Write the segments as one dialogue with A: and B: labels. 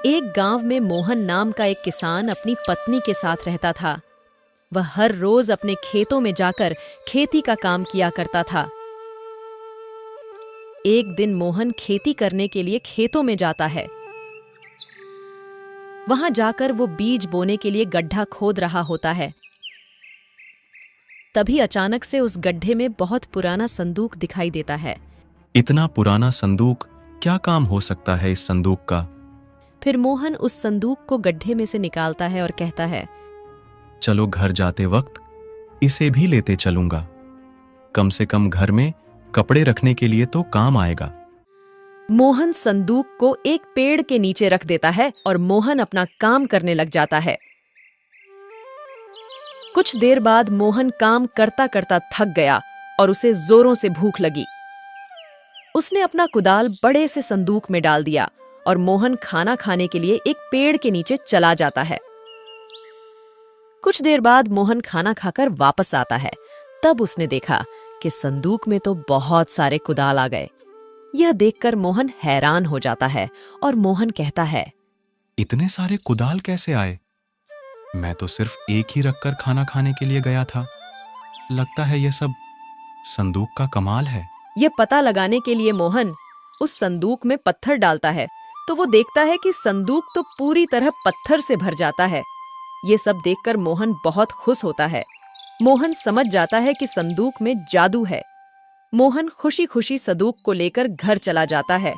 A: एक गांव में मोहन नाम का एक किसान अपनी पत्नी के साथ रहता था। वह हर रोज अपने खेतों में जाकर खेती का काम किया करता था। एक दिन मोहन खेती करने के लिए खेतों में जाता है। वहां जाकर वो बीज बोने के लिए गड्ढा खोद रहा होता है। तभी अचानक से उस गड्ढे में बहुत पुराना संदूक दिखाई देता है।
B: इतना पुराना संदूक, क्या काम हो सकता है इस संदूक का?
A: फिर मोहन उस संदूक को गड्ढे में से निकालता है और कहता है,
B: चलो घर जाते वक्त इसे भी लेते चलूंगा। कम से कम घर में कपड़े रखने के लिए तो काम आएगा।
A: मोहन संदूक को एक पेड़ के नीचे रख देता है और मोहन अपना काम करने लग जाता है। कुछ देर बाद मोहन काम करता करता थक गया और उसे जोरों से भूख लगी। उसने अपना कुदाल बड़े से संदूक में डाल दिया और मोहन खाना खाने के लिए एक पेड़ के नीचे चला जाता है। कुछ देर बाद मोहन खाना खाकर वापस आता है। तब उसने देखा कि संदूक में तो बहुत सारे कुदाल आ गए। यह देखकर मोहन हैरान हो जाता है और मोहन कहता है,
B: इतने सारे कुदाल कैसे आए? मैं तो सिर्फ एक ही रखकर खाना खाने के लिए गया था। लगता है यह सब संदूक का कमाल है।
A: यह पता लगाने के लिए मोहन उस संदूक में पत्थर डालता है तो वो देखता है कि संदूक तो पूरी तरह पत्थर से भर जाता है। ये सब देखकर मोहन बहुत खुश होता है। मोहन समझ जाता है कि संदूक में जादू है। मोहन खुशी खुशी संदूक को लेकर घर चला जाता है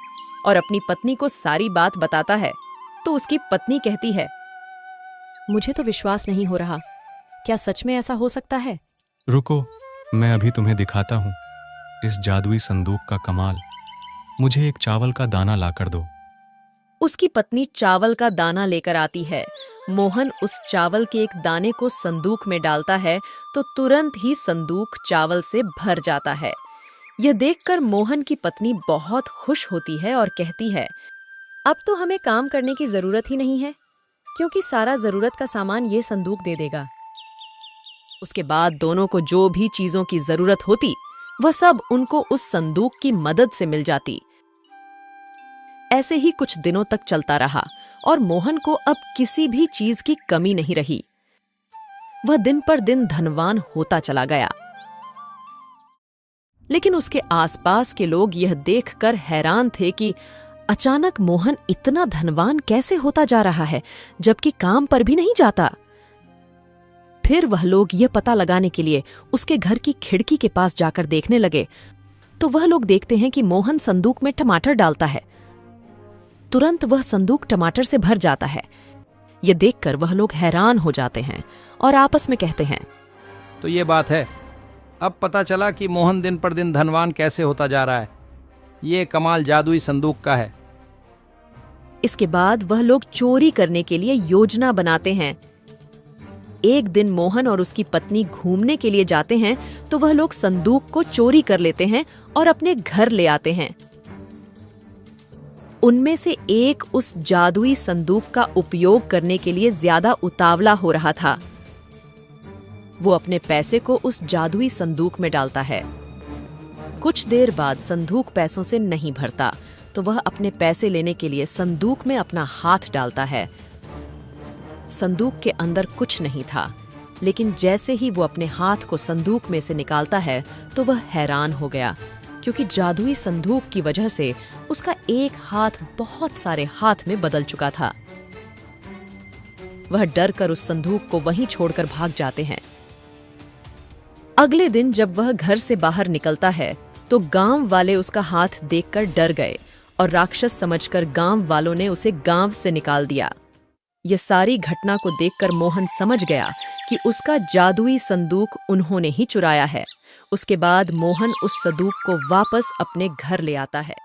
A: और अपनी पत्नी को सारी बात बताता है। तो उसकी पत्नी कहती है, मुझे तो विश्वास नहीं हो रहा। क्या सच में ऐसा हो सकता है?
B: रुको, मैं अभी तुम्हें दिखाता हूँ इस जादुई संदूक का कमाल। मुझे एक चावल का दाना लाकर दो।
A: उसकी पत्नी चावल का दाना लेकर आती है। मोहन उस चावल के एक दाने को संदूक में डालता है तो तुरंत ही संदूक चावल से भर जाता है। यह देखकर मोहन की पत्नी बहुत खुश होती है और कहती है, अब तो हमें काम करने की जरूरत ही नहीं है, क्योंकि सारा जरूरत का सामान ये संदूक दे देगा। उसके बाद दोनों को जो भी चीजों की जरूरत होती वह सब उनको उस संदूक की मदद से मिल जाती। ऐसे ही कुछ दिनों तक चलता रहा और मोहन को अब किसी भी चीज की कमी नहीं रही। वह दिन पर दिन धनवान होता चला गया। लेकिन उसके आसपास के लोग यह देखकर हैरान थे कि अचानक मोहन इतना धनवान कैसे होता जा रहा है, जबकि काम पर भी नहीं जाता। फिर वह लोग यह पता लगाने के लिए उसके घर की खिड़की के पास जाकर देखने लगे तो वह लोग देखते हैं कि मोहन संदूक में टमाटर डालता है। तुरंत वह संदूक टमाटर से भर जाता है। यह देखकर वह लोग हैरान हो जाते हैं और आपस में कहते हैं,
C: तो ये बात है, अब पता चला कि मोहन दिन पर दिन धनवान कैसे होता जा रहा है। ये कमाल जादुई संदूक का है।
A: इसके बाद वह लोग चोरी करने के लिए योजना बनाते हैं। एक दिन मोहन और उसकी पत्नी घूमने के लिए जाते हैं तो वह लोग संदूक को चोरी कर लेते हैं और अपने घर ले आते हैं। उनमें से एक उस जादुई संदूक का उपयोग करने के लिए ज्यादा उतावला हो रहा था। वो अपने पैसे को उस जादुई संदूक में डालता है। कुछ देर बाद संदूक पैसों से नहीं भरता तो वह अपने पैसे लेने के लिए संदूक में अपना हाथ डालता है। संदूक के अंदर कुछ नहीं था, लेकिन जैसे ही वो अपने हाथ को संदूक में से निकालता है तो वह हैरान हो गया, क्योंकि जादुई संदूक की वजह से उसका एक हाथ बहुत सारे हाथ में बदल चुका था। वह डर कर उस संदूक को वहीं छोड़कर भाग जाते हैं। अगले दिन जब वह घर से बाहर निकलता है तो गांव वाले उसका हाथ देखकर डर गए और राक्षस समझकर गांव वालों ने उसे गांव से निकाल दिया। यह सारी घटना को देखकर मोहन समझ गया कि उसका जादुई संदूक उन्होंने ही चुराया है। उसके बाद मोहन उस संदूक को वापस अपने घर ले आता है।